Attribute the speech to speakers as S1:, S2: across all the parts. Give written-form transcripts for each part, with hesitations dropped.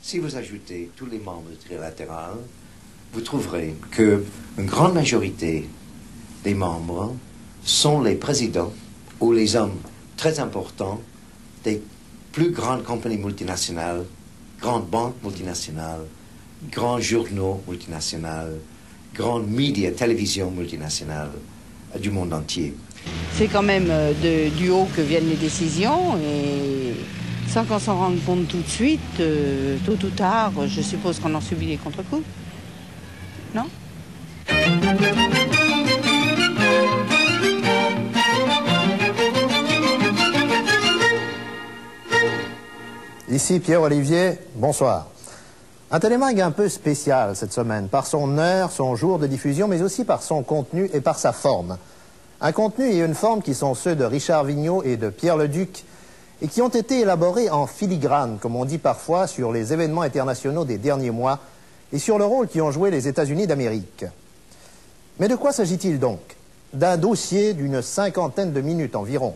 S1: Si vous ajoutez tous les membres du trilatéral, vous trouverez qu'une grande majorité des membres sont les présidents ou les hommes très importants des plus grandes compagnies multinationales, grandes banques multinationales, grands journaux multinationaux, grandes médias, télévisions multinationales du monde entier.
S2: C'est quand même du haut que viennent les décisions et sans qu'on s'en rende compte tout de suite, tôt ou tard, je suppose qu'on en subit les contre-coups. Non ?
S3: Ici Pierre-Olivier, bonsoir. Un télémag un peu spécial cette semaine, par son heure, son jour de diffusion, mais aussi par son contenu et par sa forme. Un contenu et une forme qui sont ceux de Richard Vigneault et de Pierre Leduc, et qui ont été élaborés en filigrane, comme on dit parfois, sur les événements internationaux des derniers mois et sur le rôle qu'y ont joué les États-Unis d'Amérique. Mais de quoi s'agit-il donc? D'un dossier d'une 50aine de minutes environ,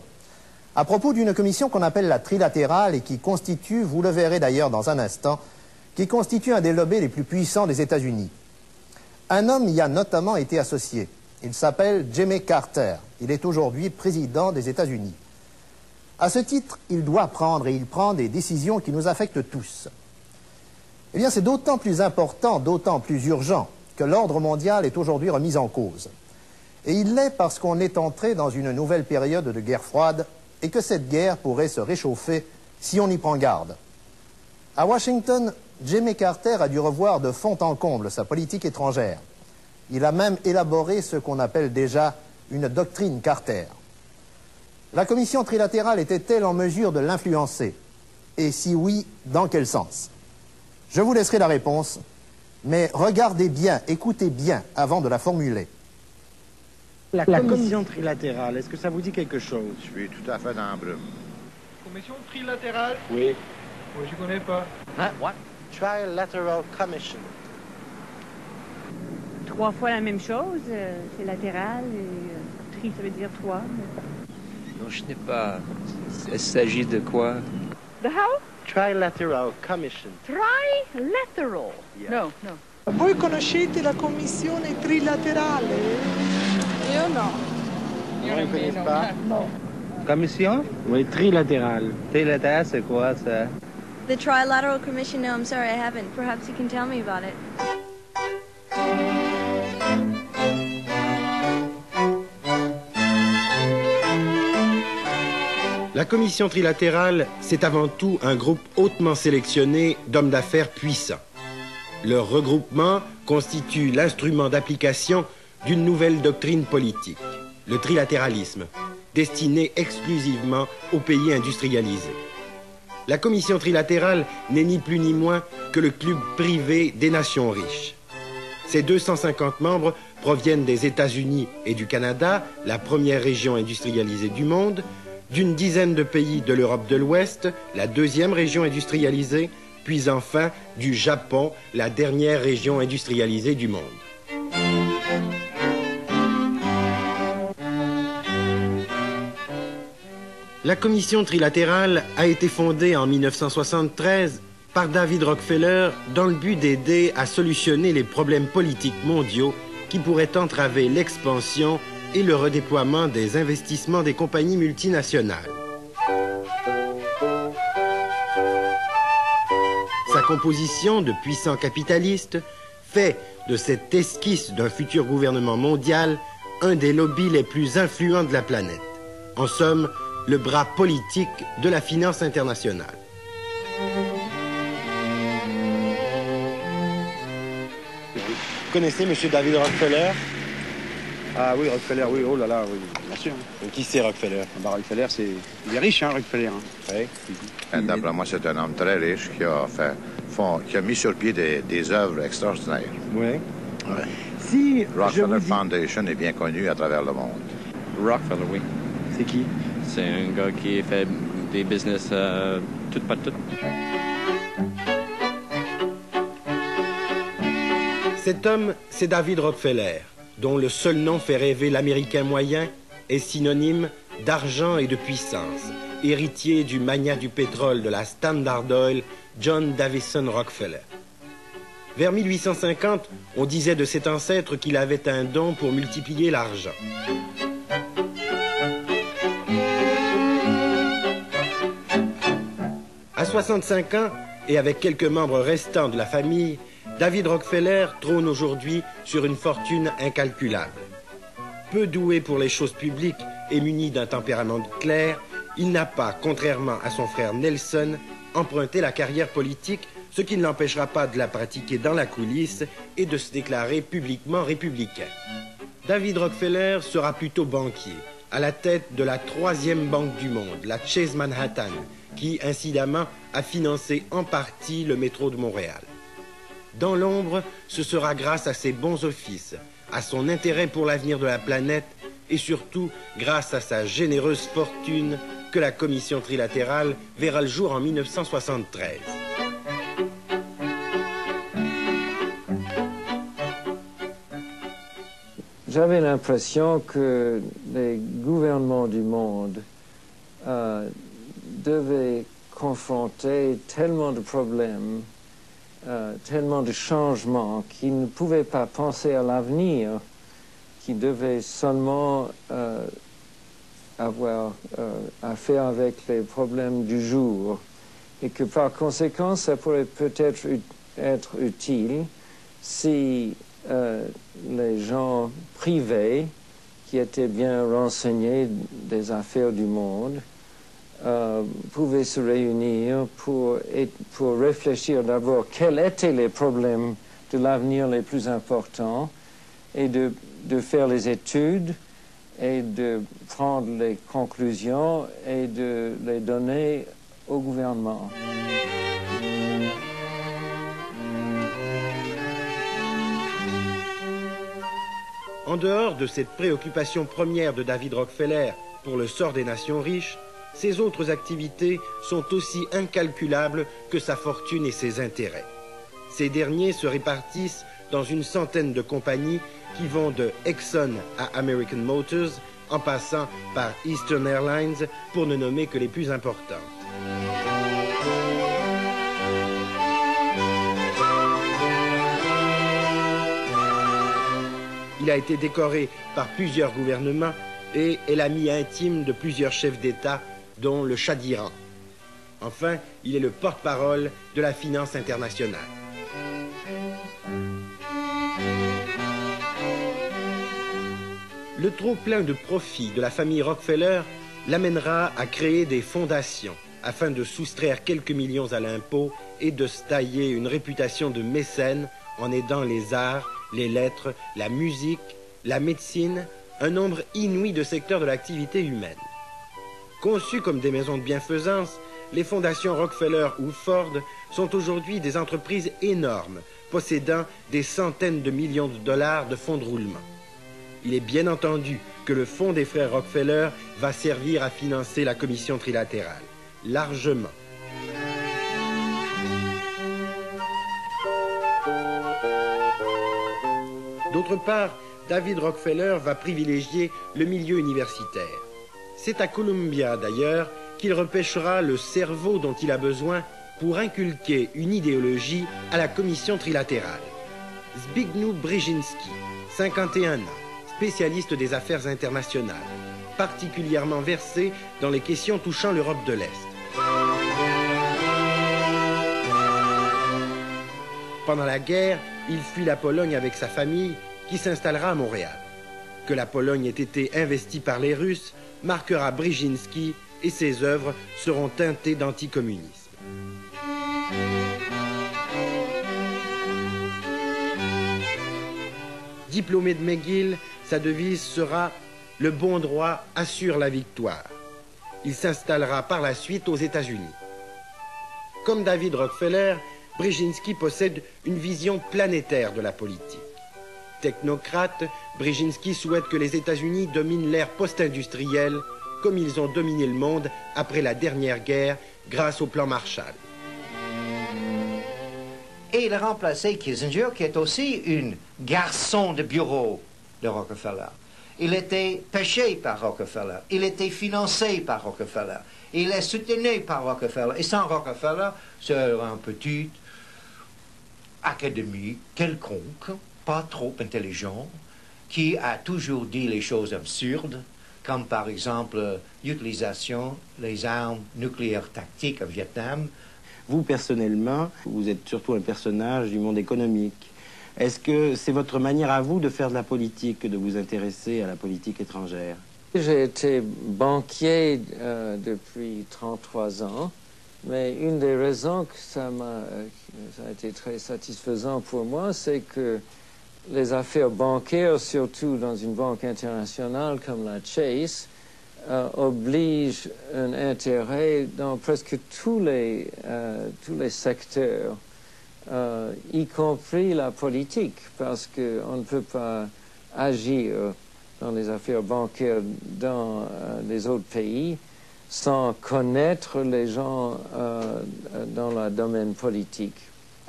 S3: à propos d'une commission qu'on appelle la trilatérale et qui constitue, vous le verrez d'ailleurs dans un instant, qui constitue un des lobbies les plus puissants des États-Unis. Un homme y a notamment été associé. Il s'appelle Jimmy Carter. Il est aujourd'hui président des États-Unis. À ce titre, il doit prendre et il prend des décisions qui nous affectent tous. Eh bien, c'est d'autant plus important, d'autant plus urgent que l'ordre mondial est aujourd'hui remis en cause. Et il l'est parce qu'on est entré dans une nouvelle période de guerre froide et que cette guerre pourrait se réchauffer si on y prend garde. À Washington, Jimmy Carter a dû revoir de fond en comble sa politique étrangère. Il a même élaboré ce qu'on appelle déjà une doctrine Carter. La commission trilatérale était-elle en mesure de l'influencer? Et si oui, dans quel sens? Je vous laisserai la réponse, mais regardez bien, écoutez bien avant de la formuler.
S4: La commission trilatérale, est-ce que ça vous dit quelque chose?
S5: Je suis tout à fait dans la brume.
S6: Commission trilatérale?
S4: Oui.
S6: Moi, je connais pas.
S4: Hein? What? Trilateral Commission.
S7: 3 fois la même chose, c'est latéral, et tri, ça veut dire 3.
S8: Non, je n'ai pas. Il s'agit de quoi?
S7: The how?
S4: Trilateral Commission.
S7: Trilateral.
S4: Yeah.
S7: No, no.
S9: Voi conoscete la commissione trilaterale?
S7: Io no.
S4: Io ne connais pas.
S7: No.
S4: Commission? Oui, trilatérale. Trilatérale, c'est quoi, ça?
S10: The Trilateral Commission, no, I'm sorry, I haven't. Perhaps you can tell me about it.
S11: La commission trilatérale, c'est avant tout un groupe hautement sélectionné d'hommes d'affaires puissants. Leur regroupement constitue l'instrument d'application d'une nouvelle doctrine politique, le trilatéralisme, destiné exclusivement aux pays industrialisés. La commission trilatérale n'est ni plus ni moins que le club privé des nations riches. Ses 250 membres proviennent des États-Unis et du Canada, la première région industrialisée du monde, d'une dizaine de pays de l'Europe de l'Ouest, la deuxième région industrialisée, puis enfin du Japon, la dernière région industrialisée du monde. La commission trilatérale a été fondée en 1973 par David Rockefeller dans le but d'aider à solutionner les problèmes politiques mondiaux qui pourraient entraver l'expansion et le redéploiement des investissements des compagnies multinationales. Sa composition de puissants capitalistes fait de cette esquisse d'un futur gouvernement mondial un des lobbies les plus influents de la planète. En somme, le bras politique de la finance internationale.
S4: Vous connaissez M. David Rockefeller? Ah oui, Rockefeller, oui, oh là là, oui, bien sûr. Et qui c'est Rockefeller? Bah, Rockefeller, il est riche, hein, Rockefeller. Hein. Oui.
S5: D'après moi, c'est un homme très riche qui a mis sur pied des œuvres extraordinaires.
S4: Oui.
S5: Ouais.
S4: Si
S5: Rockefeller Foundation est bien connu à travers le monde.
S8: Rockefeller, oui.
S4: C'est qui?
S8: C'est un gars qui fait des business tout pas tout.
S11: Cet homme, c'est David Rockefeller, dont le seul nom fait rêver l'Américain moyen, est synonyme d'argent et de puissance, héritier du magnat du pétrole de la Standard Oil, John Davison Rockefeller. Vers 1850, on disait de cet ancêtre qu'il avait un don pour multiplier l'argent. À 65 ans, et avec quelques membres restants de la famille, David Rockefeller trône aujourd'hui sur une fortune incalculable. Peu doué pour les choses publiques et muni d'un tempérament clair, il n'a pas, contrairement à son frère Nelson, emprunté la carrière politique, ce qui ne l'empêchera pas de la pratiquer dans la coulisse et de se déclarer publiquement républicain. David Rockefeller sera plutôt banquier, à la tête de la 3e banque du monde, la Chase Manhattan, qui, incidemment, a financé en partie le métro de Montréal. Dans l'ombre, ce sera grâce à ses bons offices, à son intérêt pour l'avenir de la planète et surtout grâce à sa généreuse fortune que la commission trilatérale verra le jour en 1973.
S12: J'avais l'impression que les gouvernements du monde devaient confronter tellement de problèmes, tellement de changements qu'ils ne pouvaient pas penser à l'avenir, qu'ils devaient seulement avoir affaire avec les problèmes du jour, et que par conséquent, ça pourrait peut-être être utile si les gens privés qui étaient bien renseignés des affaires du monde pouvaient se réunir pour réfléchir d'abord quels étaient les problèmes de l'avenir les plus importants et de faire les études et de prendre les conclusions et de les donner au gouvernement.
S11: En dehors de cette préoccupation première de David Rockefeller pour le sort des nations riches, ses autres activités sont aussi incalculables que sa fortune et ses intérêts. Ces derniers se répartissent dans une centaine de compagnies qui vont de Exxon à American Motors, en passant par Eastern Airlines, pour ne nommer que les plus importantes. Il a été décoré par plusieurs gouvernements et est l'ami intime de plusieurs chefs d'État, dont le Shah d'Iran. Enfin, il est le porte-parole de la finance internationale. Le trop-plein de profits de la famille Rockefeller l'amènera à créer des fondations afin de soustraire quelques millions à l'impôt et de se tailler une réputation de mécène en aidant les arts, les lettres, la musique, la médecine, un nombre inouï de secteurs de l'activité humaine. Conçues comme des maisons de bienfaisance, les fondations Rockefeller ou Ford sont aujourd'hui des entreprises énormes, possédant des centaines de millions de dollars de fonds de roulement. Il est bien entendu que le fonds des frères Rockefeller va servir à financer la commission trilatérale, largement. D'autre part, David Rockefeller va privilégier le milieu universitaire. C'est à Columbia, d'ailleurs, qu'il repêchera le cerveau dont il a besoin pour inculquer une idéologie à la commission trilatérale. Zbigniew Brzezinski, 51 ans, spécialiste des affaires internationales, particulièrement versé dans les questions touchant l'Europe de l'Est. Pendant la guerre, il fuit la Pologne avec sa famille, qui s'installera à Montréal. Que la Pologne ait été investie par les Russes marquera Brzezinski et ses œuvres seront teintées d'anticommunisme. Diplômé de McGill, sa devise sera « Le bon droit assure la victoire ». Il s'installera par la suite aux États-Unis. Comme David Rockefeller, Brzezinski possède une vision planétaire de la politique. Technocrate, Brzezinski souhaite que les États-Unis dominent l'ère post-industrielle comme ils ont dominé le monde après la dernière guerre grâce au plan Marshall.
S1: Et il a remplacé Kissinger, qui est aussi un garçon de bureau de Rockefeller. Il était pêché par Rockefeller. Il était financé par Rockefeller. Il est soutenu par Rockefeller. Et sans Rockefeller, c'est un petit académie quelconque, pas trop intelligent, qui a toujours dit les choses absurdes, comme par exemple l'utilisation des armes nucléaires tactiques au Vietnam.
S11: Vous, personnellement, vous êtes surtout un personnage du monde économique. Est-ce que c'est votre manière à vous de faire de la politique que de vous intéresser à la politique étrangère?
S12: J'ai été banquier depuis 33 ans, mais une des raisons que ça a été très satisfaisant pour moi, c'est que les affaires bancaires, surtout dans une banque internationale comme la Chase, obligent un intérêt dans presque tous les secteurs, y compris la politique, parce qu'on ne peut pas agir dans les affaires bancaires dans les autres pays sans connaître les gens dans le domaine politique.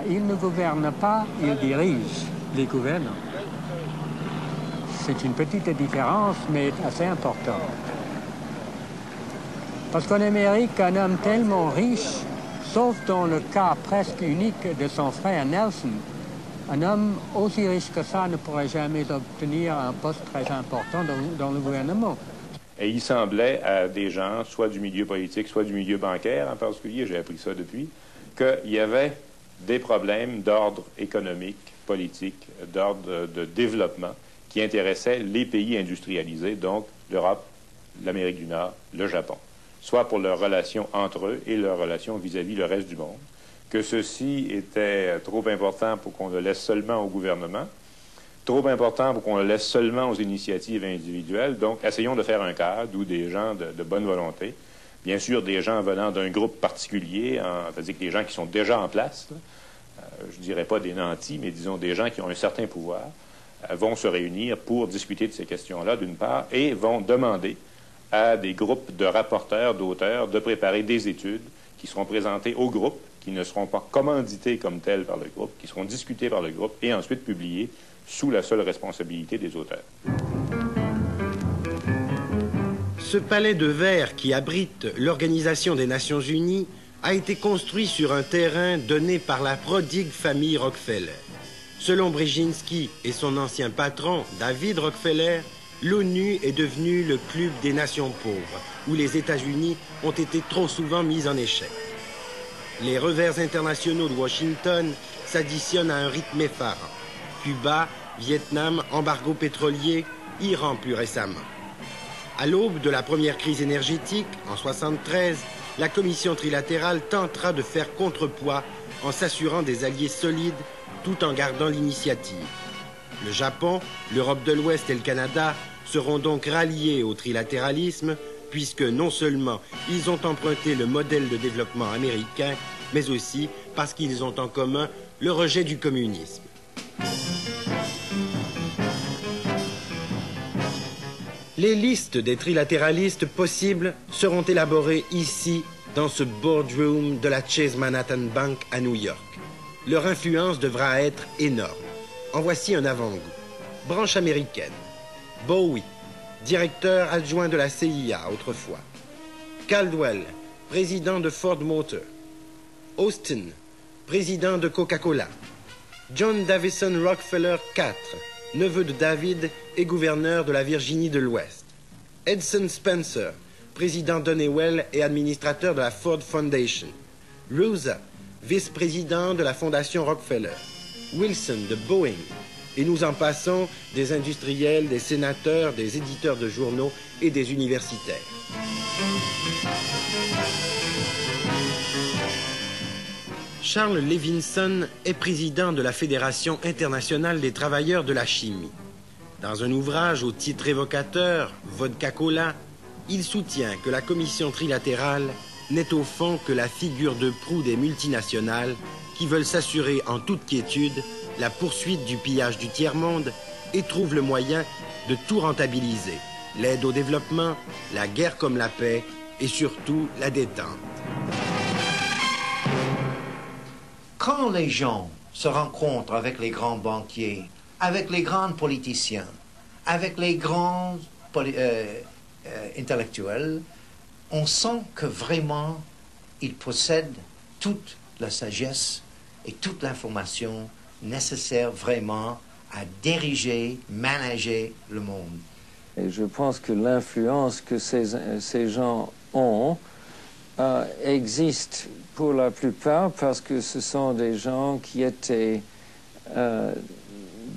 S13: Il ne gouverne pas, il dirige. Les gouvernent. C'est une petite différence, mais assez importante. Parce qu'en Amérique, un homme tellement riche, sauf dans le cas presque unique de son frère Nelson, un homme aussi riche que ça ne pourrait jamais obtenir un poste très important dans le gouvernement.
S14: Et il semblait à des gens, soit du milieu politique, soit du milieu bancaire en particulier, j'ai appris ça depuis, qu'il y avait des problèmes d'ordre économique, politique, d'ordre de développement qui intéressaient les pays industrialisés, donc l'Europe, l'Amérique du Nord, le Japon, soit pour leurs relations entre eux et leurs relations vis-à-vis le reste du monde, que ceci était trop important pour qu'on le laisse seulement au gouvernement, trop important pour qu'on le laisse seulement aux initiatives individuelles, donc essayons de faire un cadre où des gens de bonne volonté, bien sûr des gens venant d'un groupe particulier, c'est-à-dire que des gens qui sont déjà en place, là, je ne dirais pas des nantis, mais disons des gens qui ont un certain pouvoir, vont se réunir pour discuter de ces questions-là, d'une part, et vont demander à des groupes de rapporteurs, d'auteurs, de préparer des études qui seront présentées au groupe, qui ne seront pas commanditées comme telles par le groupe, qui seront discutées par le groupe et ensuite publiées sous la seule responsabilité des auteurs.
S11: Ce palais de verre qui abrite l'Organisation des Nations Unies a été construit sur un terrain donné par la prodigue famille Rockefeller. Selon Brzezinski et son ancien patron, David Rockefeller, l'ONU est devenue le club des nations pauvres, où les États-Unis ont été trop souvent mis en échec. Les revers internationaux de Washington s'additionnent à un rythme effarant. Cuba, Vietnam, embargo pétrolier, Iran plus récemment. À l'aube de la première crise énergétique, en 1973, la commission trilatérale tentera de faire contrepoids en s'assurant des alliés solides tout en gardant l'initiative. Le Japon, l'Europe de l'Ouest et le Canada seront donc ralliés au trilatéralisme puisque non seulement ils ont emprunté le modèle de développement américain, mais aussi parce qu'ils ont en commun le rejet du communisme. Les listes des trilatéralistes possibles seront élaborées ici, dans ce boardroom de la Chase Manhattan Bank à New York. Leur influence devra être énorme. En voici un avant-goût. Branche américaine. Bowie, directeur adjoint de la CIA autrefois. Caldwell, président de Ford Motor. Austin, président de Coca-Cola. John Davison Rockefeller IV, neveu de David et gouverneur de la Virginie de l'Ouest. Edson Spencer, président d'Honeywell et administrateur de la Ford Foundation. Rosa, vice-président de la Fondation Rockefeller. Wilson de Boeing. Et nous en passons des industriels, des sénateurs, des éditeurs de journaux et des universitaires. Charles Levinson est président de la Fédération internationale des travailleurs de la chimie. Dans un ouvrage au titre évocateur, Vodka-Cola, il soutient que la commission trilatérale n'est au fond que la figure de proue des multinationales qui veulent s'assurer en toute quiétude la poursuite du pillage du tiers-monde et trouvent le moyen de tout rentabiliser. L'aide au développement, la guerre comme la paix et surtout la détente.
S1: Quand les gens se rencontrent avec les grands banquiers, avec les grands politiciens, avec les grands intellectuels, on sent que vraiment, il possède toute la sagesse et toute l'information nécessaire vraiment à diriger, manager le monde.
S12: Et je pense que l'influence que ces gens ont existe pour la plupart parce que ce sont des gens qui étaient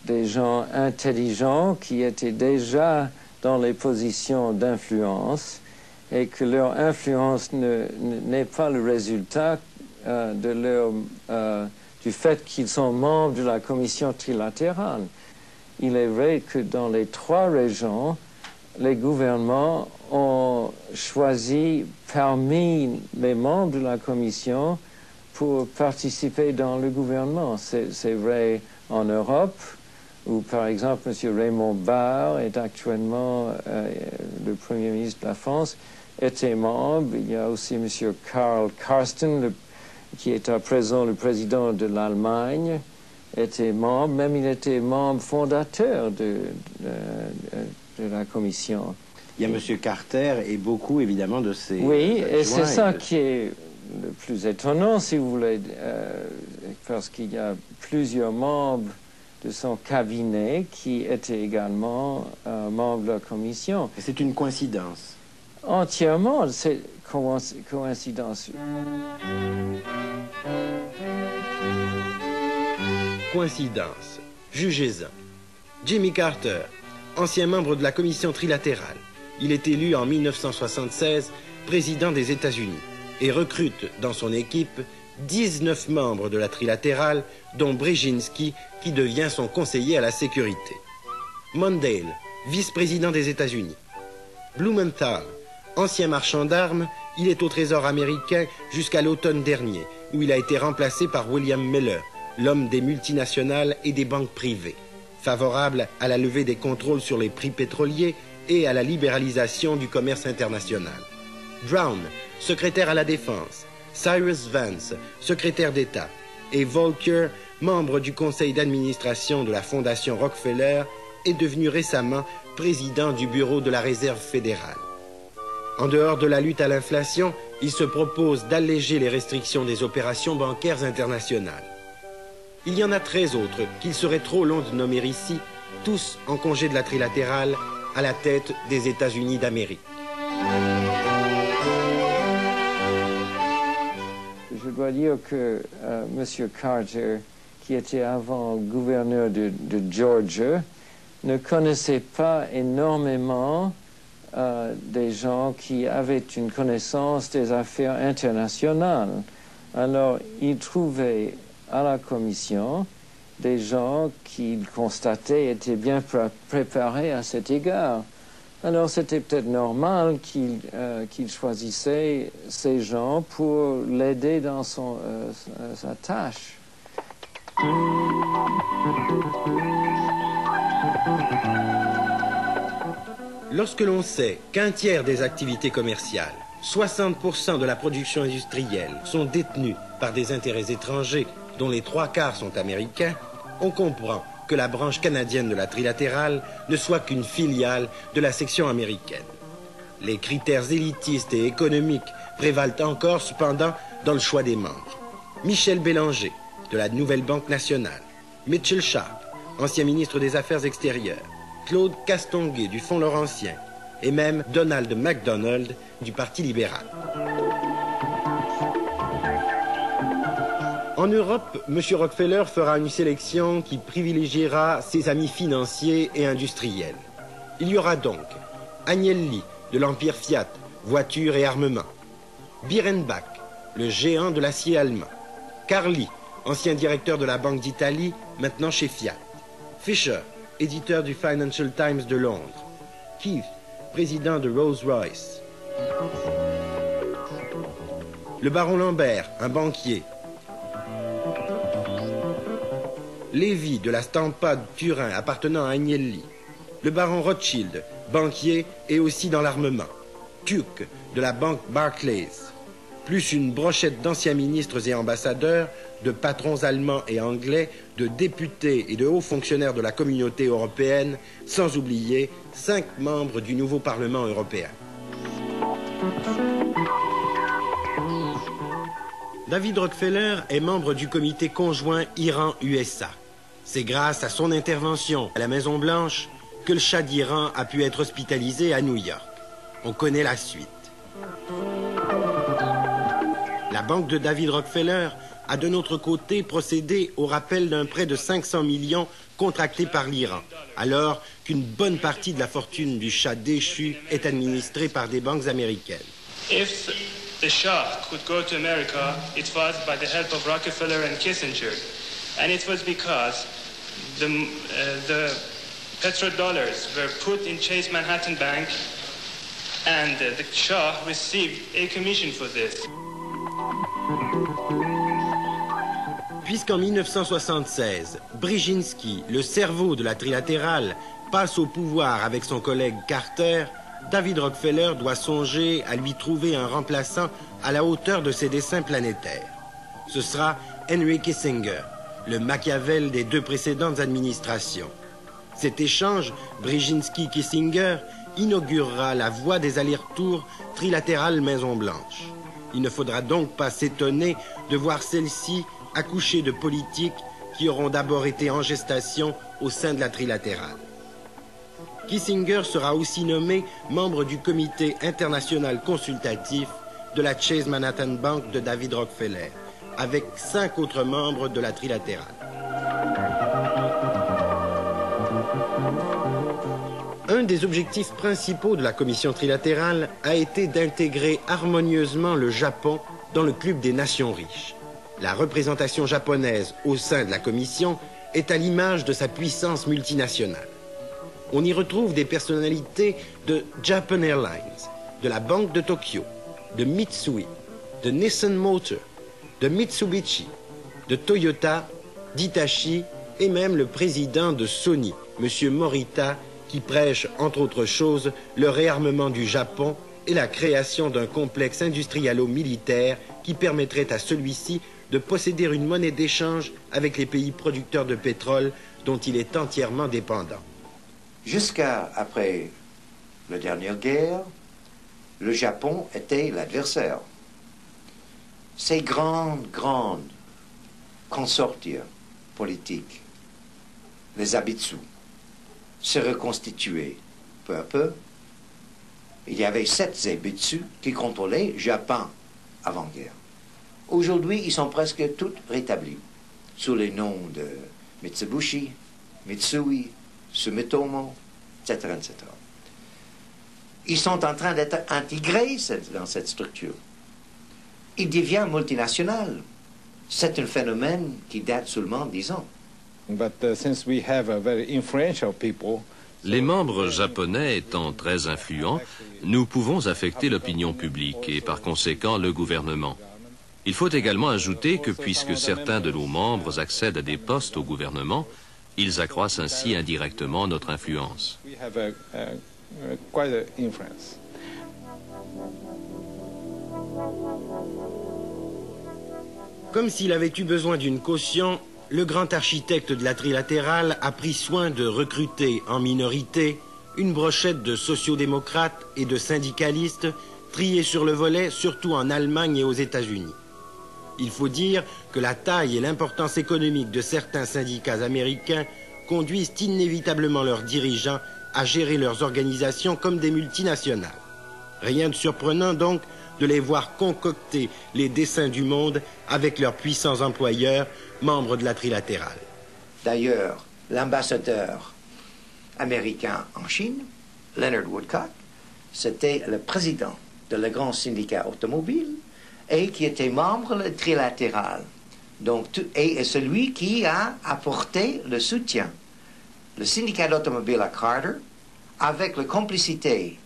S12: des gens intelligents, qui étaient déjà dans les positions d'influence et que leur influence n'est pas le résultat du fait qu'ils sont membres de la commission trilatérale. Il est vrai que dans les 3 régions, les gouvernements ont choisi parmi les membres de la commission pour participer dans le gouvernement. C'est vrai en Europe, où par exemple M. Raymond Barre est actuellement le Premier ministre de la France, était membre. Il y a aussi M. Karl Karsten, qui est à présent le président de l'Allemagne, était membre, même il était membre fondateur de la commission.
S11: Il y a M. Carter et beaucoup, évidemment, de ses...
S12: Oui, et c'est ça qui est le plus étonnant, si vous voulez, parce qu'il y a plusieurs membres de son cabinet qui étaient également membres de la commission.
S11: Et c'est une coïncidence.
S12: Entièrement, c'est coïncidence.
S11: Coïncidence. Jugez-en. Jimmy Carter, ancien membre de la commission trilatérale. Il est élu en 1976 président des États-Unis et recrute dans son équipe 19 membres de la trilatérale, dont Brzezinski, qui devient son conseiller à la sécurité. Mondale, vice-président des États-Unis. Blumenthal, ancien marchand d'armes, il est au Trésor américain jusqu'à l'automne dernier, où il a été remplacé par William Miller, l'homme des multinationales et des banques privées, favorable à la levée des contrôles sur les prix pétroliers et à la libéralisation du commerce international. Brown, secrétaire à la Défense, Cyrus Vance, secrétaire d'État, et Volcker, membre du conseil d'administration de la Fondation Rockefeller, est devenu récemment président du bureau de la Réserve fédérale. En dehors de la lutte à l'inflation, il se propose d'alléger les restrictions des opérations bancaires internationales. Il y en a 13 autres qu'il serait trop long de nommer ici, tous en congé de la trilatérale, à la tête des États-Unis d'Amérique.
S12: Je dois dire que M. Carter, qui était avant gouverneur de Georgia, ne connaissait pas énormément des gens qui avaient une connaissance des affaires internationales. Alors, il trouvait à la commission des gens qu'il constatait étaient bien préparés à cet égard. Alors, c'était peut-être normal qu'il choisissait ces gens pour l'aider dans sa tâche.
S11: Lorsque l'on sait qu'un tiers des activités commerciales, 60% de la production industrielle sont détenues par des intérêts étrangers, dont les 3/4 sont américains, on comprend que la branche canadienne de la trilatérale ne soit qu'une filiale de la section américaine. Les critères élitistes et économiques prévalent encore cependant dans le choix des membres. Michel Bélanger, de la Nouvelle Banque nationale, Mitchell Sharp, ancien ministre des Affaires extérieures, Claude Castonguay du Fonds Laurentien et même Donald MacDonald du Parti libéral. En Europe, M. Rockefeller fera une sélection qui privilégiera ses amis financiers et industriels. Il y aura donc Agnelli de l'Empire Fiat, voitures et armements, Birrenbach, le géant de l'acier allemand, Carly, ancien directeur de la Banque d'Italie, maintenant chez Fiat, Fisher, éditeur du Financial Times de Londres, Keith, président de Rolls-Royce, le baron Lambert, un banquier, Lévy de la Stampa de Turin appartenant à Agnelli, le baron Rothschild, banquier et aussi dans l'armement, Tuck de la banque Barclays, plus une brochette d'anciens ministres et ambassadeurs, de patrons allemands et anglais, de députés et de hauts fonctionnaires de la communauté européenne, sans oublier 5 membres du nouveau Parlement européen. David Rockefeller est membre du comité conjoint Iran-USA. C'est grâce à son intervention à la Maison-Blanche que le Shah d'Iran a pu être hospitalisé à New York. On connaît la suite. La banque de David Rockefeller a de notre côté procédé au rappel d'un prêt de 500 millions contracté par l'Iran, alors qu'une bonne partie de la fortune du Shah déchu est administrée par des banques américaines.
S15: If the Shah could go to America, it was by the help of Rockefeller and Kissinger. And it was because the petrodollars were put in Chase Manhattan Bank and the Shah received a commission for this.
S11: Puisqu'en 1976, Brzezinski, le cerveau de la trilatérale, passe au pouvoir avec son collègue Carter, David Rockefeller doit songer à lui trouver un remplaçant à la hauteur de ses desseins planétaires. Ce sera Henry Kissinger, le Machiavel des 2 précédentes administrations. Cet échange, Brzezinski-Kissinger, inaugurera la voie des allers-retours trilatérales Maison-Blanche. Il ne faudra donc pas s'étonner de voir celle-ci accoucher de politiques qui auront d'abord été en gestation au sein de la trilatérale. Kissinger sera aussi nommé membre du comité international consultatif de la Chase Manhattan Bank de David Rockefeller, avec 5 autres membres de la trilatérale. Un des objectifs principaux de la commission trilatérale a été d'intégrer harmonieusement le Japon dans le club des nations riches. La représentation japonaise au sein de la commission est à l'image de sa puissance multinationale. On y retrouve des personnalités de Japan Airlines, de la Banque de Tokyo, de Mitsui, de Nissan Motor, de Mitsubishi, de Toyota, d'Hitachi et même le président de Sony, M. Morita, qui prêche, entre autres choses, le réarmement du Japon et la création d'un complexe industrialo-militaire qui permettrait à celui-ci de posséder une monnaie d'échange avec les pays producteurs de pétrole dont il est entièrement dépendant.
S1: Jusqu'à après la dernière guerre, le Japon était l'adversaire. Ces grandes consortia politiques, les Abitsu, se reconstituaient peu à peu. Il y avait 7 Abitsu qui contrôlaient le Japon avant-guerre. Aujourd'hui, ils sont presque tous rétablis sous les noms de Mitsubishi, Mitsui, Sumitomo, etc., etc. Ils sont en train d'être intégrés dans cette structure. Ils deviennent multinational. C'est un phénomène qui date seulement 10 ans.
S16: Les membres japonais étant très influents, nous pouvons affecter l'opinion publique et par conséquent le gouvernement. Il faut également ajouter que puisque certains de nos membres accèdent à des postes au gouvernement, ils accroissent ainsi indirectement notre influence.
S11: Comme s'il avait eu besoin d'une caution, le grand architecte de la trilatérale a pris soin de recruter en minorité une brochette de sociodémocrates et de syndicalistes triés sur le volet, surtout en Allemagne et aux États-Unis. Il faut dire que la taille et l'importance économique de certains syndicats américains conduisent inévitablement leurs dirigeants à gérer leurs organisations comme des multinationales. Rien de surprenant donc de les voir concocter les desseins du monde avec leurs puissants employeurs, membres de la trilatérale.
S1: D'ailleurs, l'ambassadeur américain en Chine, Leonard Woodcock, c'était le président de le grand syndicat automobile et qui était membre de la trilatérale. Donc, et celui qui a apporté le soutien. Le syndicat d'automobile à Carter, avec la complicité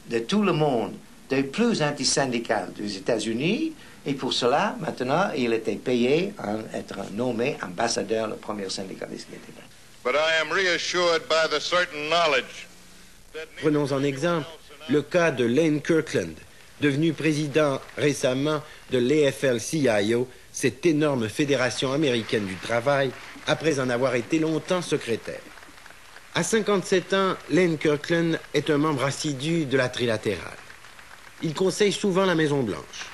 S1: de tout le monde, des plus antisyndicales des États-Unis, et pour cela, maintenant, il était payé à être nommé ambassadeur, le premier syndicaliste qui était là.
S11: Prenons en exemple le cas de Lane Kirkland, devenu président récemment de l'AFL-CIO, cette énorme fédération américaine du travail après en avoir été longtemps secrétaire. À 57 ans, Lane Kirkland est un membre assidu de la Trilatérale. Il conseille souvent la Maison-Blanche.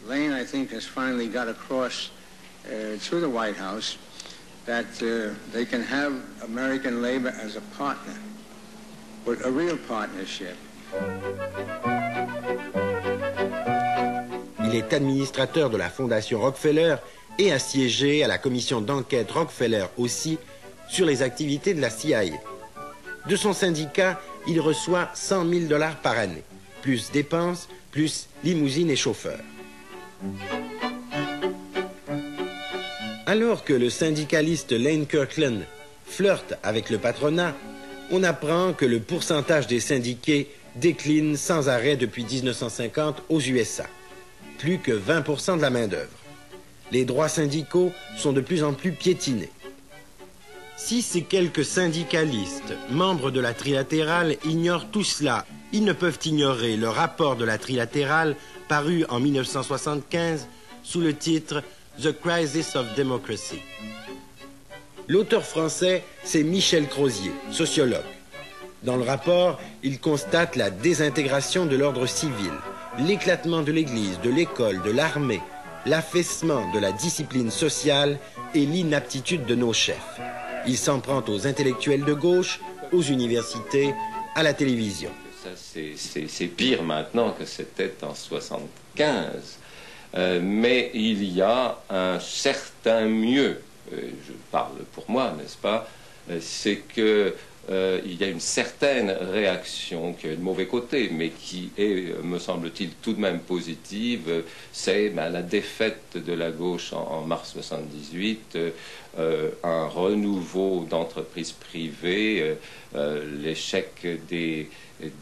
S17: Lane, I think, has finally got across through the White House that they can have American labor as a partner, but a real partnership.
S11: Il est administrateur de la Fondation Rockefeller et a siégé à la commission d'enquête Rockefeller aussi sur les activités de la CIA. De son syndicat, il reçoit 100 000 $ par année, plus dépenses, plus limousine et chauffeur. Alors que le syndicaliste Lane Kirkland flirte avec le patronat, on apprend que le pourcentage des syndiqués décline sans arrêt depuis 1950 aux USA. Plus que 20% de la main-d'œuvre. Les droits syndicaux sont de plus en plus piétinés. Si ces quelques syndicalistes, membres de la Trilatérale, ignorent tout cela, ils ne peuvent ignorer le rapport de la Trilatérale paru en 1975 sous le titre « The Crisis of Democracy ». L'auteur français, c'est Michel Crozier, sociologue. Dans le rapport, il constate la désintégration de l'ordre civil, l'éclatement de l'Église, de l'école, de l'armée, l'affaissement de la discipline sociale et l'inaptitude de nos chefs. Il s'en prend aux intellectuels de gauche, aux universités, à la télévision.
S18: Ça, c'est pire maintenant que c'était en 1975. Mais il y a un certain mieux, je parle pour moi, n'est-ce pas, c'est que il y a une certaine réaction qui a le mauvais côté, mais qui est, me semble-t-il, tout de même positive. C'est la défaite de la gauche en mars 1978, un renouveau d'entreprises privées, l'échec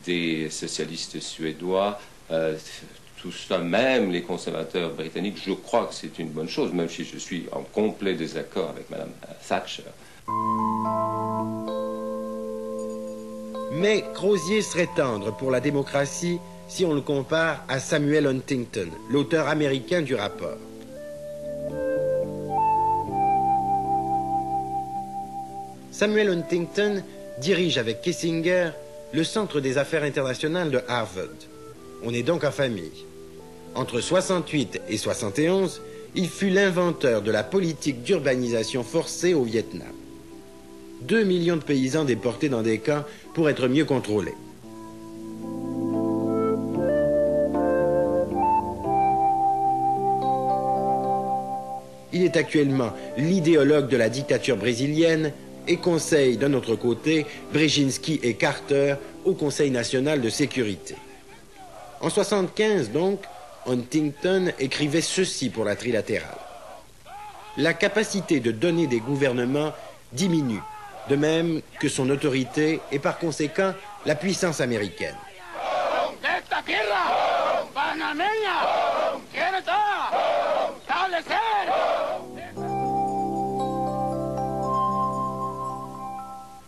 S18: des socialistes suédois, tout cela, même les conservateurs britanniques, je crois que c'est une bonne chose, même si je suis en complet désaccord avec Mme Thatcher.
S11: Mais Crozier serait tendre pour la démocratie si on le compare à Samuel Huntington, l'auteur américain du rapport. Samuel Huntington dirige avec Kissinger le Centre des affaires internationales de Harvard. On est donc en famille. Entre 68 et 71, il fut l'inventeur de la politique d'urbanisation forcée au Vietnam. 2 millions de paysans déportés dans des camps pour être mieux contrôlés. Il est actuellement l'idéologue de la dictature brésilienne et conseille d'un autre côté Brzezinski et Carter au Conseil national de sécurité. En 1975 donc, Huntington écrivait ceci pour la Trilatérale. La capacité de donner des gouvernements diminue, de même que son autorité et par conséquent la puissance américaine.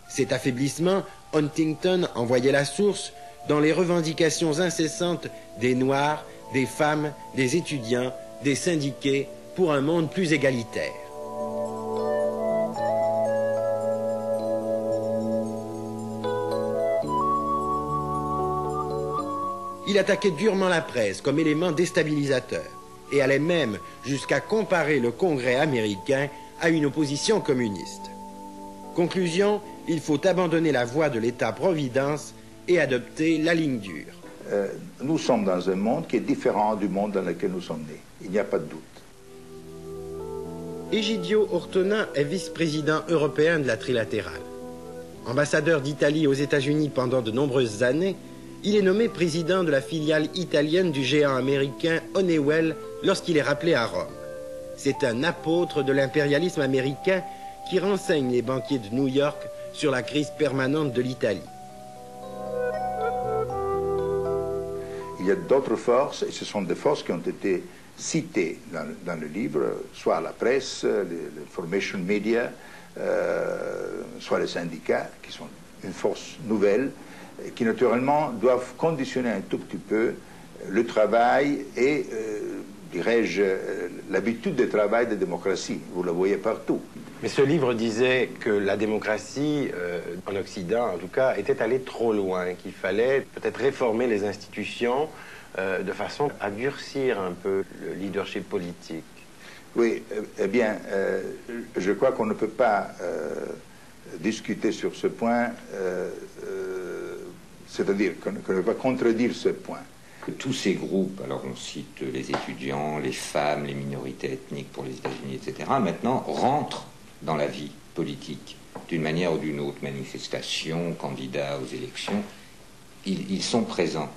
S11: Cet affaiblissement, Huntington en voyait la source dans les revendications incessantes des Noirs, des femmes, des étudiants, des syndiqués pour un monde plus égalitaire. Il attaquait durement la presse comme élément déstabilisateur et allait même jusqu'à comparer le Congrès américain à une opposition communiste. Conclusion, il faut abandonner la voie de l'État-providence et adopter la ligne dure.
S5: Nous sommes dans un monde qui est différent du monde dans lequel nous sommes nés. Il n'y a pas de doute.
S11: Egidio Ortona est vice-président européen de la Trilatérale. Ambassadeur d'Italie aux États-Unis pendant de nombreuses années, il est nommé président de la filiale italienne du géant américain Honeywell lorsqu'il est rappelé à Rome. C'est un apôtre de l'impérialisme américain qui renseigne les banquiers de New York sur la crise permanente de l'Italie.
S5: Il y a d'autres forces, et ce sont des forces qui ont été citées dans le livre, soit la presse, l'information media, soit les syndicats, qui sont une force nouvelle, qui naturellement doivent conditionner un tout petit peu le travail et dirais-je, l'habitude de travail de démocratie. Vous le voyez partout.
S11: Mais ce livre disait que la démocratie, en Occident en tout cas, était allée trop loin, qu'il fallait peut-être réformer les institutions de façon à durcir un peu le leadership politique.
S5: Oui, eh bien, je crois qu'on ne peut pas discuter sur ce point, c'est-à-dire qu'on ne peut pas contredire ce point.
S19: Tous ces groupes, alors on cite les étudiants, les femmes, les minorités ethniques pour les États-Unis, etc., maintenant rentrent dans la vie politique d'une manière ou d'une autre, manifestations, candidats aux élections, ils sont présents.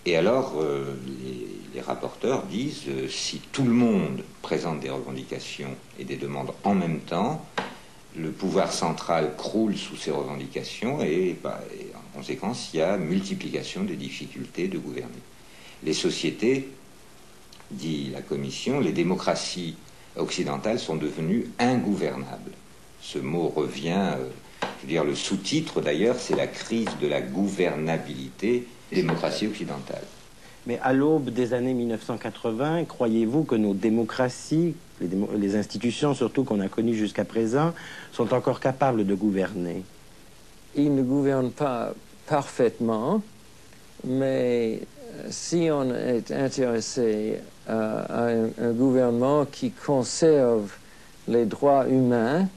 S19: Et alors, les rapporteurs disent, si tout le monde présente des revendications et des demandes en même temps, le pouvoir central croule sous ces revendications et en conséquence, il y a multiplication des difficultés de gouverner. Les sociétés, dit la Commission, les démocraties occidentales sont devenues ingouvernables. Ce mot revient, je veux dire, le sous-titre d'ailleurs, c'est la crise de la gouvernabilité des démocraties occidentales.
S11: Mais à l'aube des années 1980, croyez-vous que nos démocraties, les institutions surtout qu'on a connues jusqu'à présent, sont encore capables de gouverner?
S12: Ils ne gouvernent pas parfaitement, mais si on est intéressé à un gouvernement qui conserve les droits humains,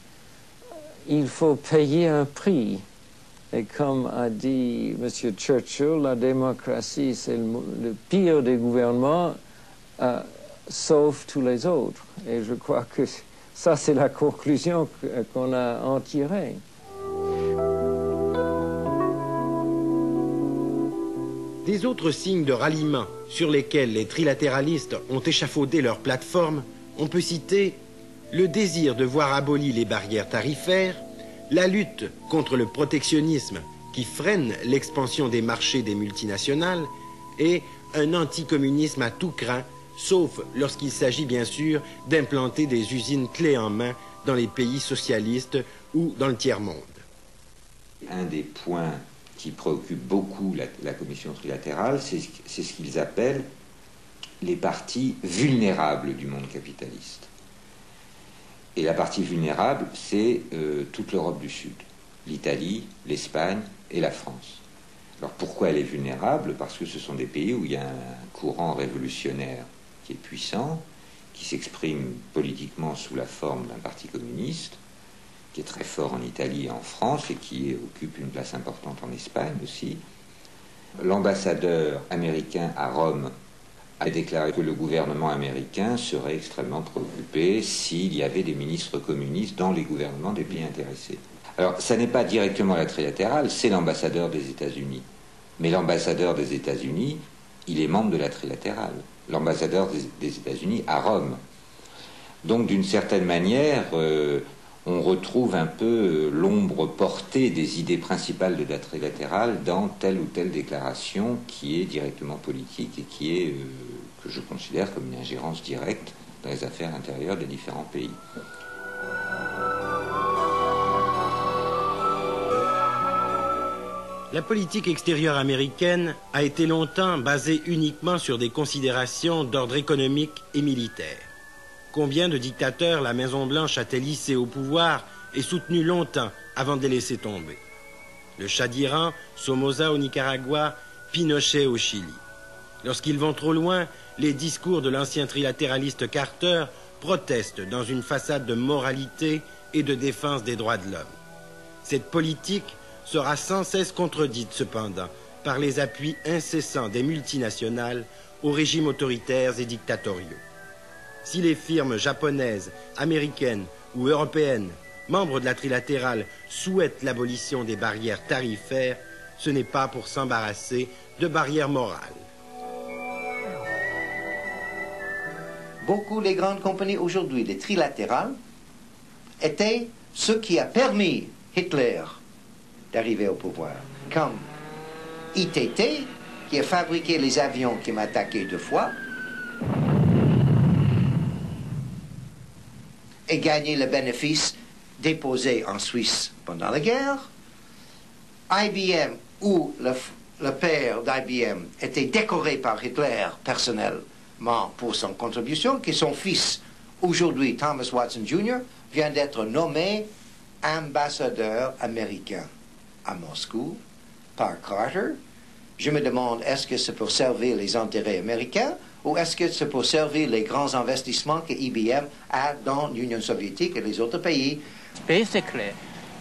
S12: il faut payer un prix. Et comme a dit M. Churchill, la démocratie, c'est le pire des gouvernements, sauf tous les autres. Et je crois que ça, c'est la conclusion qu'on a en tirée.
S11: Des autres signes de ralliement sur lesquels les trilatéralistes ont échafaudé leur plateforme, on peut citer le désir de voir abolies les barrières tarifaires, la lutte contre le protectionnisme qui freine l'expansion des marchés des multinationales et un anticommunisme à tout crin, sauf lorsqu'il s'agit bien sûr d'implanter des usines clés en main dans les pays socialistes ou dans le tiers-monde.
S19: Un des points qui préoccupe beaucoup la Commission trilatérale, c'est ce qu'ils appellent les parties vulnérables du monde capitaliste. Et la partie vulnérable, c'est toute l'Europe du Sud, l'Italie, l'Espagne et la France. Alors pourquoi elle est vulnérable? Parce que ce sont des pays où il y a un courant révolutionnaire qui est puissant, qui s'exprime politiquement sous la forme d'un parti communiste, qui est très fort en Italie et en France et qui occupe une place importante en Espagne aussi. L'ambassadeur américain à Rome a déclaré que le gouvernement américain serait extrêmement préoccupé s'il y avait des ministres communistes dans les gouvernements des pays intéressés. Alors, ça n'est pas directement la trilatérale, c'est l'ambassadeur des États-Unis. Mais l'ambassadeur des États-Unis, il est membre de la trilatérale. L'ambassadeur des États-Unis à Rome. Donc, d'une certaine manière, on retrouve un peu l'ombre portée des idées principales de la trilatérale dans telle ou telle déclaration qui est directement politique et qui est, que je considère comme une ingérence directe dans les affaires intérieures des différents pays.
S11: La politique extérieure américaine a été longtemps basée uniquement sur des considérations d'ordre économique et militaire. Combien de dictateurs la Maison-Blanche a-t-elle hissé au pouvoir et soutenu longtemps avant de les laisser tomber? Le Shah d'Iran, Somoza au Nicaragua, Pinochet au Chili. Lorsqu'ils vont trop loin, les discours de l'ancien trilatéraliste Carter protestent dans une façade de moralité et de défense des droits de l'homme. Cette politique sera sans cesse contredite cependant par les appuis incessants des multinationales aux régimes autoritaires et dictatoriaux. Si les firmes japonaises, américaines ou européennes, membres de la trilatérale, souhaitent l'abolition des barrières tarifaires, ce n'est pas pour s'embarrasser de barrières morales.
S1: Beaucoup des grandes compagnies aujourd'hui, les trilatérales, étaient ce qui a permis Hitler d'arriver au pouvoir. Comme ITT, qui a fabriqué les avions qui m'ont attaqué 2 fois, et gagné le bénéfice déposé en Suisse pendant la guerre. IBM, où le père d'IBM était décoré par Hitler personnel pour son contribution que son fils, aujourd'hui Thomas Watson Jr., vient d'être nommé ambassadeur américain à Moscou par Carter. Je me demande, est-ce que c'est pour servir les intérêts américains ou est-ce que c'est pour servir les grands investissements que IBM a dans l'Union soviétique et les autres pays?
S20: Basically,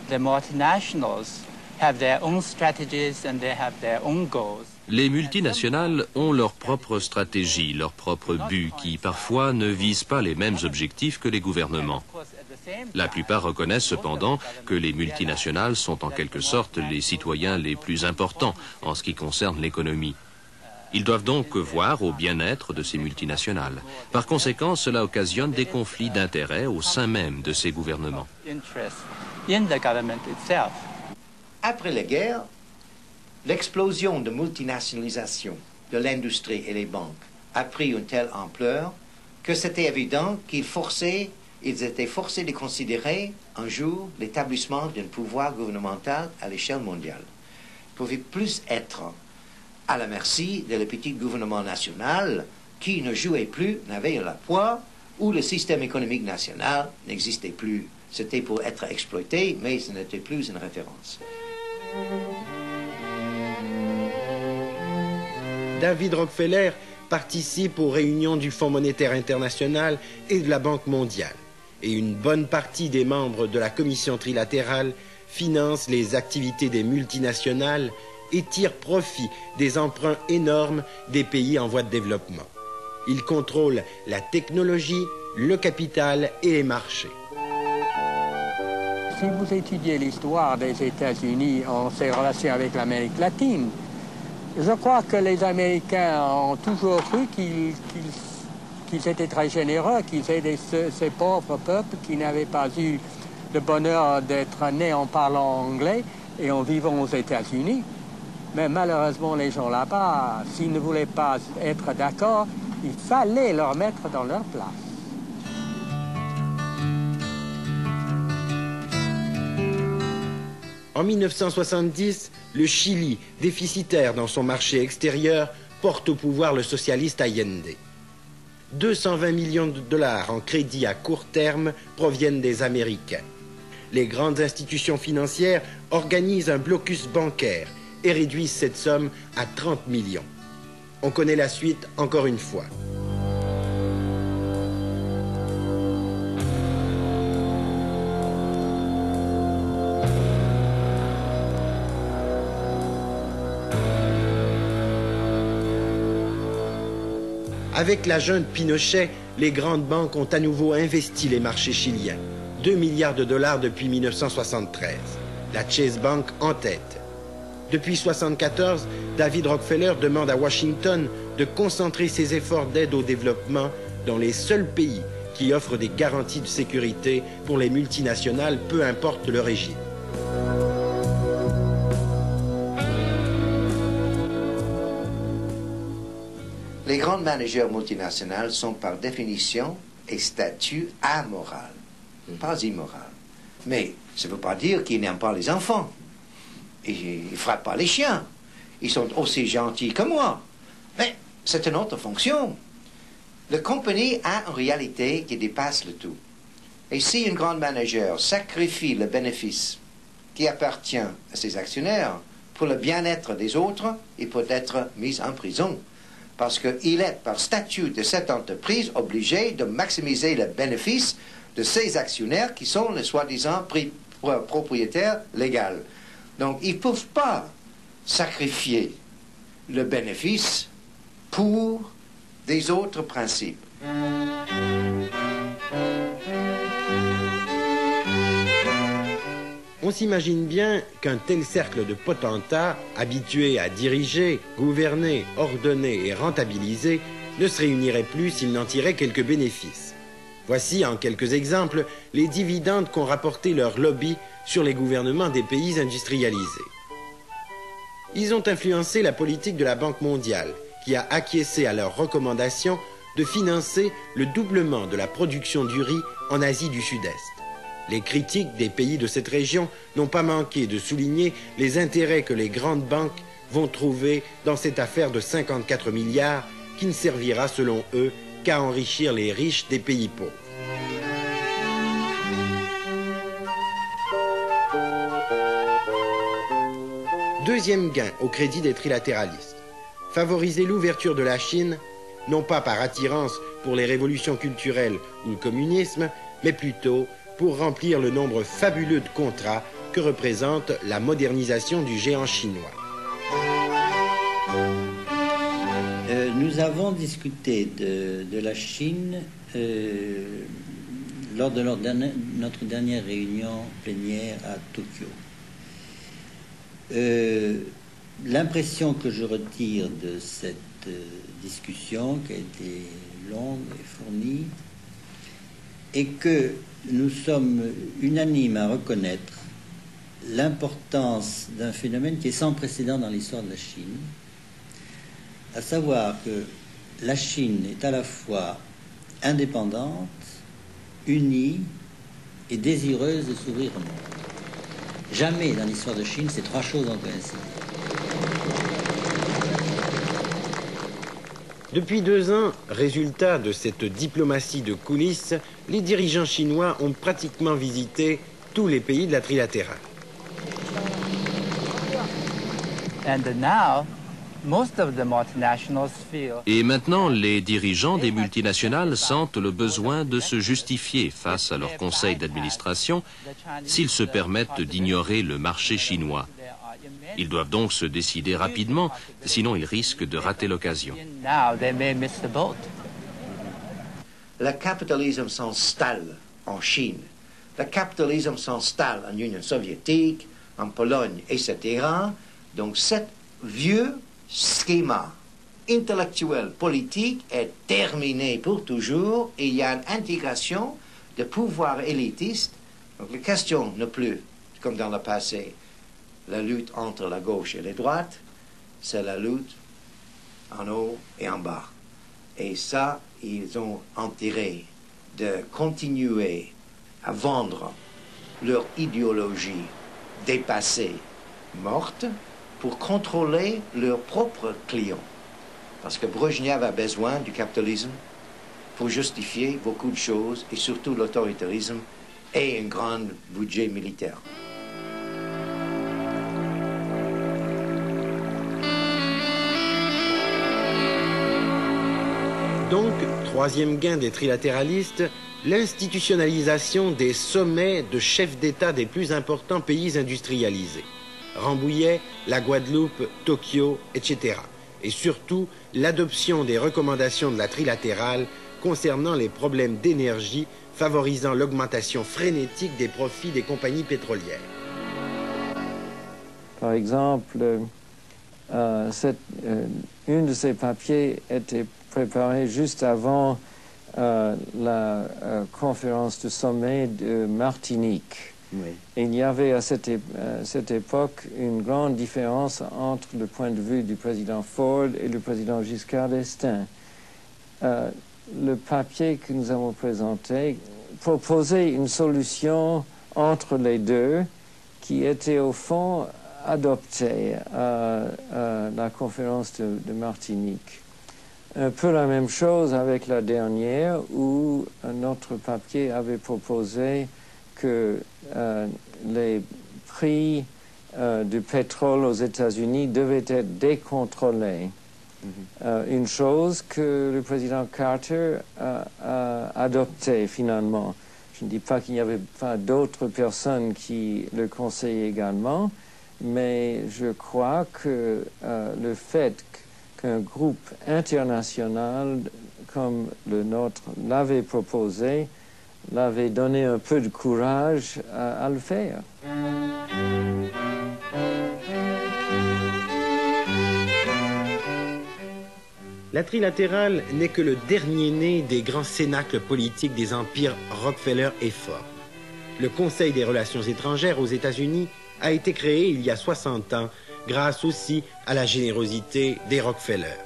S20: the multinationals have their own strategies and they have their own goals.
S16: Les multinationales ont leur propre stratégie, leur propre but, qui parfois ne visent pas les mêmes objectifs que les gouvernements. La plupart reconnaissent cependant que les multinationales sont en quelque sorte les citoyens les plus importants en ce qui concerne l'économie. Ils doivent donc voir au bien-être de ces multinationales. Par conséquent, cela occasionne des conflits d'intérêts au sein même de ces gouvernements.
S1: Après la guerre, l'explosion de multinationalisation de l'industrie et les banques a pris une telle ampleur que c'était évident qu'ils étaient forcés de considérer un jour l'établissement d'un pouvoir gouvernemental à l'échelle mondiale. Ils ne pouvaient plus être à la merci de le petit gouvernement national qui ne jouait plus, n'avait le poids, où le système économique national n'existait plus. C'était pour être exploité, mais ce n'était plus une référence.
S11: David Rockefeller participe aux réunions du Fonds monétaire international et de la Banque mondiale. Et une bonne partie des membres de la commission trilatérale financent les activités des multinationales et tirent profit des emprunts énormes des pays en voie de développement. Ils contrôlent la technologie, le capital et les marchés.
S13: Si vous étudiez l'histoire des États-Unis en ses relations avec l'Amérique latine, je crois que les Américains ont toujours cru qu'ils étaient très généreux, qu'ils étaient ces pauvres peuples qui n'avaient pas eu le bonheur d'être nés en parlant anglais et en vivant aux États-Unis. Mais malheureusement, les gens là-bas, s'ils ne voulaient pas être d'accord, il fallait leur mettre dans leur place.
S11: En 1970, le Chili, déficitaire dans son marché extérieur, porte au pouvoir le socialiste Allende. 220 millions de dollars en crédit à court terme proviennent des Américains. Les grandes institutions financières organisent un blocus bancaire et réduisent cette somme à 30 millions. On connaît la suite encore une fois. Avec la junte Pinochet, les grandes banques ont à nouveau investi les marchés chiliens. 2 milliards de dollars depuis 1973. La Chase Bank en tête. Depuis 1974, David Rockefeller demande à Washington de concentrer ses efforts d'aide au développement dans les seuls pays qui offrent des garanties de sécurité pour les multinationales, peu importe le régime.
S1: Les grands managers multinationaux sont par définition et statut amoral, pas immoral. Mais ça ne veut pas dire qu'ils n'aiment pas les enfants. Ils ne frappent pas les chiens. Ils sont aussi gentils que moi. Mais c'est une autre fonction. La compagnie a une réalité qui dépasse le tout. Et si un grand manager sacrifie le bénéfice qui appartient à ses actionnaires pour le bien-être des autres, il peut être mis en prison. Parce qu'il est, par statut de cette entreprise, obligé de maximiser le bénéfice de ses actionnaires qui sont les soi-disant propriétaires légaux. Donc, ils ne peuvent pas sacrifier le bénéfice pour des autres principes.
S11: On s'imagine bien qu'un tel cercle de potentats, habitués à diriger, gouverner, ordonner et rentabiliser, ne se réunirait plus s'ils n'en tiraient quelques bénéfices. Voici, en quelques exemples, les dividendes qu'ont rapporté leurs lobbies sur les gouvernements des pays industrialisés. Ils ont influencé la politique de la Banque mondiale, qui a acquiescé à leurs recommandations de financer le doublement de la production du riz en Asie du Sud-Est. Les critiques des pays de cette région n'ont pas manqué de souligner les intérêts que les grandes banques vont trouver dans cette affaire de 54 milliards qui ne servira selon eux qu'à enrichir les riches des pays pauvres. Deuxième gain au crédit des trilatéralistes. Favoriser l'ouverture de la Chine, non pas par attirance pour les révolutions culturelles ou le communisme, mais plutôt pour remplir le nombre fabuleux de contrats que représente la modernisation du géant chinois.
S21: Nous avons discuté de la Chine lors de notre dernière réunion plénière à Tokyo. L'impression que je retire de cette discussion, qui a été longue et fournie, est que nous sommes unanimes à reconnaître l'importance d'un phénomène qui est sans précédent dans l'histoire de la Chine, à savoir que la Chine est à la fois indépendante, unie et désireuse de s'ouvrir au monde. Jamais dans l'histoire de Chine, ces trois choses ont coïncidé.
S11: Depuis 2 ans, résultat de cette diplomatie de coulisses, les dirigeants chinois ont pratiquement visité tous les pays de la trilatérale.
S16: Et maintenant, les dirigeants des multinationales sentent le besoin de se justifier face à leur conseil d'administration s'ils se permettent d'ignorer le marché chinois. Ils doivent donc se décider rapidement, sinon ils risquent de rater l'occasion.
S1: Le capitalisme s'installe en Chine. Le capitalisme s'installe en Union soviétique, en Pologne, etc. Donc, cet vieux schéma intellectuel, politique est terminé pour toujours et il y a une intégration de pouvoirs élitistes. Donc, la question n'est plus, comme dans le passé, la lutte entre la gauche et la droite, c'est la lutte en haut et en bas. Et ça, ils ont intérêt de continuer à vendre leur idéologie dépassée, morte, pour contrôler leurs propres clients. Parce que Brejnev a besoin du capitalisme pour justifier beaucoup de choses, et surtout l'autoritarisme et un grand budget militaire.
S11: Donc, troisième gain des trilatéralistes, l'institutionnalisation des sommets de chefs d'État des plus importants pays industrialisés. Rambouillet, la Guadeloupe, Tokyo, etc. Et surtout, l'adoption des recommandations de la trilatérale concernant les problèmes d'énergie favorisant l'augmentation frénétique des profits des compagnies pétrolières.
S12: Par exemple, une de ces papiers était préparé juste avant la conférence de sommet de Martinique. Oui. Et il y avait à cette époque une grande différence entre le point de vue du président Ford et le président Giscard d'Estaing. Le papier que nous avons présenté proposait une solution entre les deux qui était au fond adoptée à la conférence de Martinique. Un peu la même chose avec la dernière où notre papier avait proposé que les prix du pétrole aux États-Unis devaient être décontrôlés. Une chose que le président Carter a adoptée finalement. Je ne dis pas qu'il n'y avait pas d'autres personnes qui le conseillaient également, mais je crois que le fait qu'un groupe international comme le nôtre l'avait proposé, l'avait donné un peu de courage à le faire.
S11: La trilatérale n'est que le dernier né des grands cénacles politiques des empires Rockefeller et Ford. Le Conseil des relations étrangères aux États-Unis a été créé il y a 60 ans grâce aussi à la générosité des Rockefeller.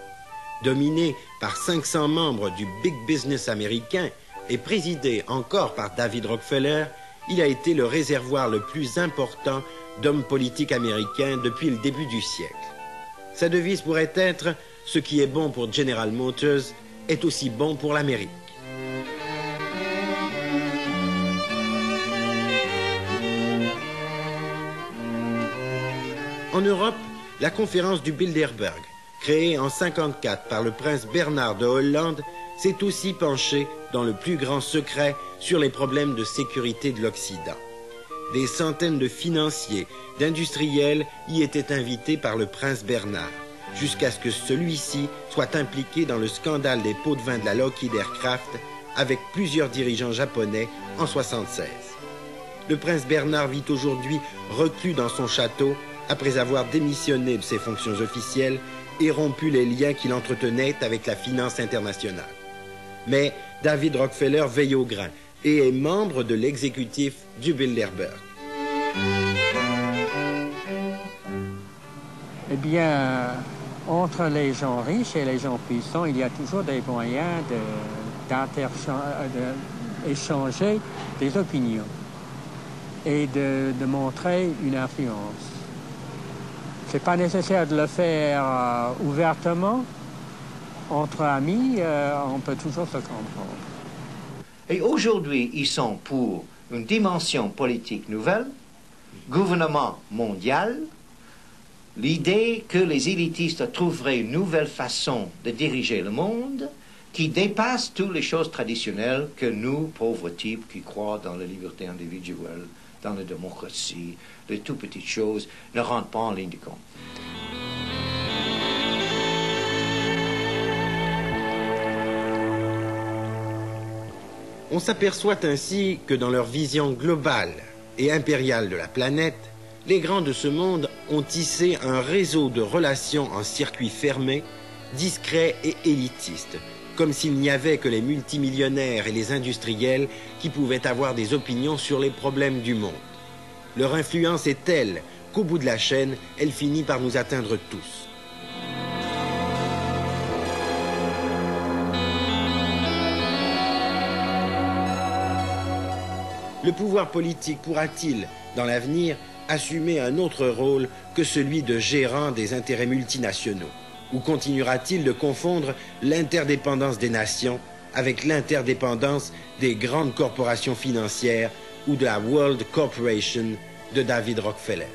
S11: Dominé par 500 membres du big business américain et présidé encore par David Rockefeller, il a été le réservoir le plus important d'hommes politiques américains depuis le début du siècle. Sa devise pourrait être ce qui est bon pour General Motors est aussi bon pour l'Amérique. En Europe, la conférence du Bilderberg, créée en 1954 par le prince Bernard de Hollande, s'est aussi penchée dans le plus grand secret sur les problèmes de sécurité de l'Occident. Des centaines de financiers, d'industriels y étaient invités par le prince Bernard, jusqu'à ce que celui-ci soit impliqué dans le scandale des pots de vin de la Lockheed Aircraft avec plusieurs dirigeants japonais en 1976. Le prince Bernard vit aujourd'hui reclus dans son château après avoir démissionné de ses fonctions officielles et rompu les liens qu'il entretenait avec la finance internationale. Mais David Rockefeller veille au grain et est membre de l'exécutif du Bilderberg.
S13: Eh bien, entre les gens riches et les gens puissants, il y a toujours des moyens d'échanger des opinions et de montrer une influence. Ce n'est pas nécessaire de le faire ouvertement. Entre amis, on peut toujours se comprendre.
S1: Et aujourd'hui, ils sont pour une dimension politique nouvelle, gouvernement mondial, l'idée que les élitistes trouveraient une nouvelle façon de diriger le monde qui dépasse toutes les choses traditionnelles que nous, pauvres types qui croient dans la liberté individuelle, dans la démocratie, les tout petites choses, ne rentrent pas en ligne de compte.
S11: On s'aperçoit ainsi que dans leur vision globale et impériale de la planète, les grands de ce monde ont tissé un réseau de relations en circuit fermé, discret et élitiste, comme s'il n'y avait que les multimillionnaires et les industriels qui pouvaient avoir des opinions sur les problèmes du monde. Leur influence est telle qu'au bout de la chaîne, elle finit par nous atteindre tous. Le pouvoir politique pourra-t-il, dans l'avenir, assumer un autre rôle que celui de gérant des intérêts multinationaux? Ou continuera-t-il de confondre l'interdépendance des nations avec l'interdépendance des grandes corporations financières ou de la World Corporation de David Rockefeller?